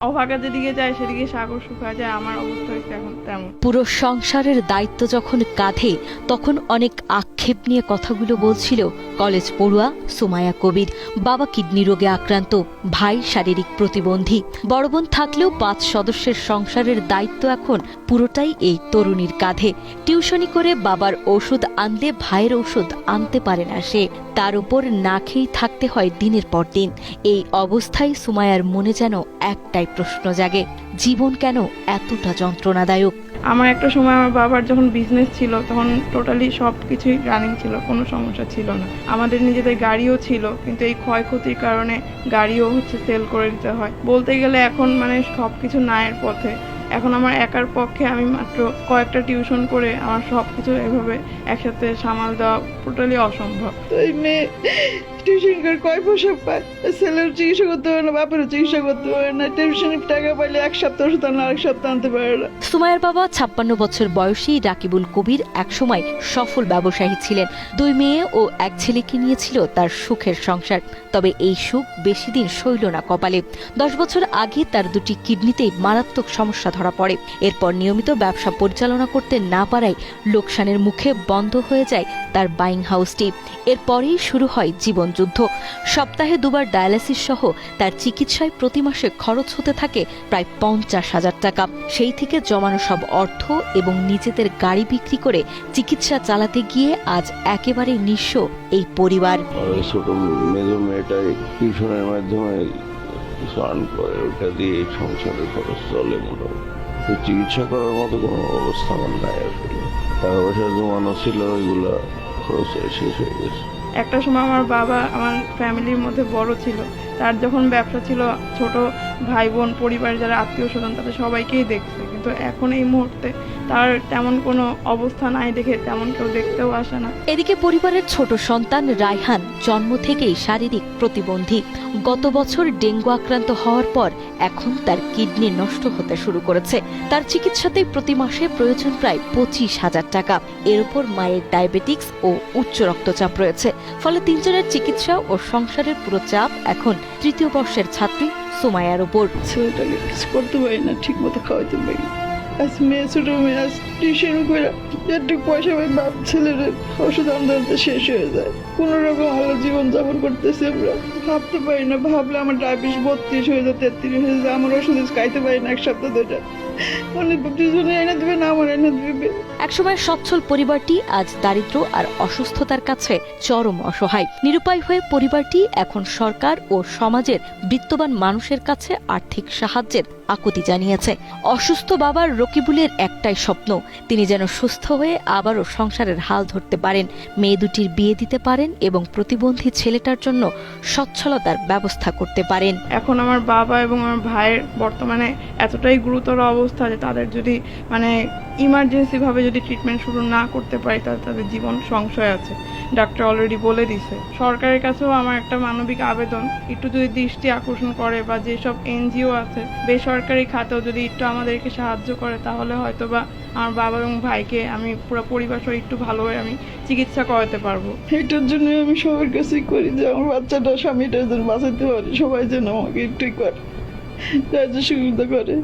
অভাগা যেদিকে যায় সেদিকে সাগর শুকায় যায়। আমার অবস্থা হয়েছে এখন তেমন। পুরো সংসারের দায়িত্ব যখন কাঁধে, তখন অনেক আক্ষেপ নিয়ে কথাগুলো বলছিল কলেজ পড়ুয়া সুমাইয়া কবির। বাবা কিডনি রোগে আক্রান্ত, ভাই শারীরিক প্রতিবন্ধী। বড় বোন থাকলেও 5 সদস্যের সংসারের দায়িত্ব এখন পুরোটাই এই তরুণীর কাঁধে। টিউশনি করে বাবার ওষুধ আনলে ভাইয়ের ওষুধ আনতে পারে না সে। তার উপর না খেয়েই থাকতে হয় দিনের পর দিন। এই অবস্থায় সুমাইয়ার মনে যেন একটাই প্রশ্ন জাগে, জীবন কেন এতটা যন্ত্রণাদায়ক? আমার একটা সময় আমার বাবার যখন বিজনেস ছিল তখন টোটালি সব কিছুই রানিং ছিল, কোনো সমস্যা ছিল না। আমাদের নিজেদের গাড়িও ছিল, কিন্তু এই ক্ষয়ক্ষতির কারণে গাড়িও সেল করে দিতে হয়। বলতে গেলে এখন সব কিছু নায়ের পথে। এখন আমার একার পক্ষে আমি মাত্র কয়েকটা টিউশন করে আমার সব কিছু এভাবে একসাথে সামাল দেওয়া টোটালি অসম্ভব। তো এই মেয়ে টিউশন করে কয় পয়সা পায়, ছেলের চিকিৎসা করতে পারে না, বাপেরও চিকিৎসা করতে পারে না। টিউশনের টাকা পাইলে এক সপ্তাহ ওষুধ আনলে আরেক সপ্তাহ আনতে পারে না। সুমাইয়ার বাবা 56 বছর বয়সী রাকিবুল কবির একসময় সফল ব্যবসায়ী ছিলেন। 2 মেয়ে ও 1 ছেলেকে নিয়েছিল তার সুখের সংসার। তবে এই সুখ বেশি দিন সইল না কপালে। 10 বছর আগে তার 2টি কিডনিতেই মারাত্মক সমস্যা ধরা পড়ে। এরপর নিয়মিত ব্যবসা পরিচালনা করতে না পারায় লোকসানের মুখে বন্ধ হয়ে যায় তার বাইং হাউসটি। এরপরেই শুরু হয় জীবনযুদ্ধ। সপ্তাহে 2 বার ডায়ালিসিস সহ তার চিকিৎসায় প্রতি মাসে খরচ হতে থাকে প্রায় 50,000 টাকা। সেই থেকে জমানো সব অর্থ এবং নিজেদের গাড়ি বিক্রি করে চিকিৎসা চালাতে গিয়ে আজ একেবারে নিঃস্ব এই পরিবার। ছোট মেজো মেয়েটাই টিউশনের মাধ্যমে আর্ন করে, ওটা দিয়ে সংসারের খরচ চলে মোটামুটি। চিকিৎসা করার মতো কোনো অবস্থা আমার নাই আসলে। টাকা পয়সা জমানো ছিল, ওইগুলা খরচ শেষ হয়ে গেছে। একটা সময় আমার বাবা আমার ফ্যামিলির মধ্যে বড় ছিল, তার যখন ব্যবসা ছিল ছোট ভাই বোন পরিবার যারা আত্মীয় স্বজন তাদের সবাইকেই দেখছে, কিন্তু এখন এই মুহূর্তে তার তেমন কোনো অবস্থা নাই দেখে তেমন কেউ দেখতেও আসে না। এদিকে পরিবারের ছোট সন্তান রায়হান জন্ম থেকেই শারীরিক প্রতিবন্ধী। গত বছর ডেঙ্গু আক্রান্ত হওয়ার পর এখন তার কিডনি নষ্ট হতে শুরু করেছে। তার চিকিৎসাতেই প্রতি মাসে প্রয়োজন প্রায় 25,000 টাকা। এর উপর মায়ের ডায়াবেটিক্স ও উচ্চ রক্তচাপ রয়েছে। ফলে 3 জনের চিকিৎসা ও সংসারের পুরো চাপ এখন 3য় বর্ষের ছাত্রী সুমাইয়ার উপর। ছেলেটাকে কিছু করতে পারি না, ঠিক মতো খাওয়াইতে পারি না। আজ মেয়ে ছোট মেয়ে, আজ টিউশন করে যেটুকু পয়সা পাই বাপ ছেলের ওষুধ আনতে শেষ হয়ে যায়। কোনো রকম ভালো জীবন যাপন করতেছি আমরা। ভাবতে পারি না, ভাবলে আমার ডায়াবেটিস 32 হয়ে যায়, 33 হয়ে যায়। আমার ওষুধ খাইতে পারি না এক সপ্তাহ ধরে। দুজনে এনে দেবে না, আমার এনে দেবে। একসময় সচ্ছল পরিবারটি আজ দারিদ্র্য আর অসুস্থতার কাছে চরম অসহায়। নিরুপায় হয়ে পরিবারটি এখন সরকার ও সমাজের বিত্তবান মানুষের কাছে আর্থিক সাহায্যের আকুতি জানিয়েছে। অসুস্থ বাবার রকিবুলের একটাই স্বপ্ন, তিনি যেন সুস্থ হয়ে আবারও সংসারের হাল ধরতে পারেন, মেয়ে দুটির বিয়ে দিতে পারেন এবং প্রতিবন্ধী ছেলেটার জন্য সচ্ছলতার ব্যবস্থা করতে পারেন। এখন আমার বাবা এবং আমার ভাইয়ের বর্তমানে এতটাই গুরুতর অবস্থা যে তাদের যদি ইমার্জেন্সি ভাবে যদি ট্রিটমেন্ট শুরু না করতে পারি তাহলে তাদের জীবন সংশয় আছে। ডাক্তার অলরেডি বলে দিছে। সরকারের কাছেও আমার একটা মানবিক আবেদন, একটু যদি দৃষ্টি আকর্ষণ করে বা যেসব এনজিও আছে বেসরকারি খাতেও যদি একটু আমাদেরকে সাহায্য করে তাহলে হয়তো বা আমার বাবা এবং ভাইকে আমি পুরো পরিবার সহ একটু ভালোভাবে আমি চিকিৎসা করাতে পারবো। এটার জন্য আমি সবার কাছেই করি যে আমার বাচ্চাটা স্বামীটা যেন বাঁচাতে পারে, সবাই যেন আমাকে একটু করে সাহায্য সুবিধা করে।